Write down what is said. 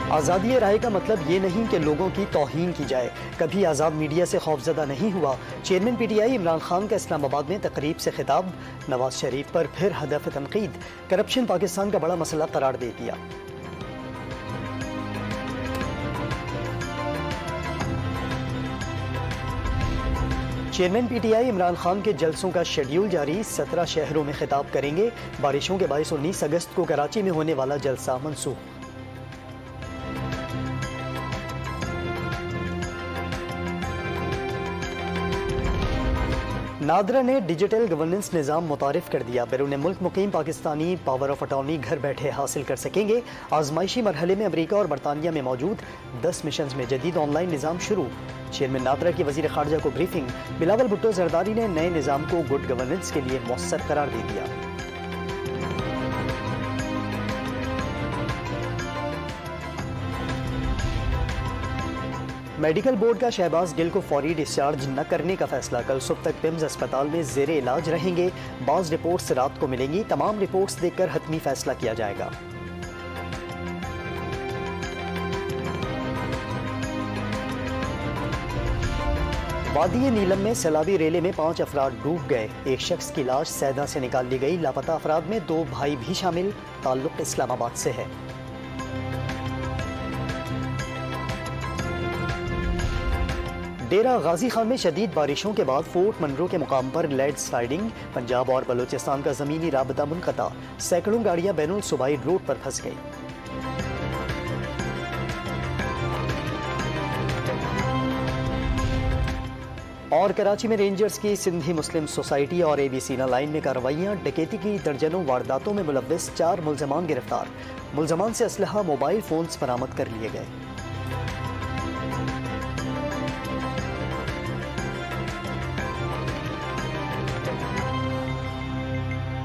आज़ादी राय का मतलब ये नहीं कि लोगों की तौहीन की जाए। कभी आज़ाद मीडिया से खौफजदा नहीं हुआ। चेयरमैन पीटीआई इमरान खान का इस्लामाबाद में तकरीब से खिताब। नवाज शरीफ पर फिर हदफ तनकीद। करप्शन पाकिस्तान का बड़ा मसला करार दे दिया। चेयरमैन पीटीआई इमरान खान के जलसों का शेड्यूल जारी। 17 शहरों में खिताब करेंगे। बारिशों के बायस 19 अगस्त को कराची में होने वाला जलसा मनसूख। नादरा ने डिजिटल गवर्नेंस निज़ाम मुतारिफ कर दिया। बैरून मुल्क मुकीम पाकिस्तानी पावर ऑफ अटॉर्नी घर बैठे हासिल कर सकेंगे। आजमाइशी मरहले में अमरीका और बरतानिया में मौजूद 10 मिशन में जदीद ऑनलाइन निज़ाम शुरू। चेयरमैन नादरा की वज़ीर ख़ारजा को ब्रीफिंग। बिलावल भुट्टो जरदारी ने नए निज़ाम को गुड गवर्नेंस के लिए मौसर करार दे दिया। मेडिकल बोर्ड का शहबाज गिल को फौरी डिस्चार्ज न करने का फैसला। कल सुबह तक पिम्स अस्पताल में जेरे इलाज रहेंगे। बाज़ रिपोर्ट्स रात को मिलेंगी। तमाम रिपोर्ट्स देखकर हतमी फैसला किया जाएगा। वादी नीलम में सैलाबी रेले में 5 अफराद डूब गए। एक शख्स की लाश सैदा से निकाल ली गई। लापता अफराद में 2 भाई भी शामिल। ताल्लुक इस्लामाबाद से है। डेरा गाजी खान में शदीद बारिशों के बाद फोर्ट मनरो के मुकाम पर लैंड स्लाइडिंग। पंजाब और बलूचिस्तान का ज़मीनी राबता मुनक़ता। सैकड़ों गाड़ियां बैनुल सूबाई रोड पर फंस गईं। और कराची में रेंजर्स की सिंधी मुस्लिम सोसाइटी और एबीसीना लाइन में कार्रवाइयां। डकैती की दर्जनों वारदातों में मुलव्विस 4 मुल्ज़मान गिरफ्तार। मुल्ज़मान से असलहा मोबाइल फोन्स बरामद कर लिए गए।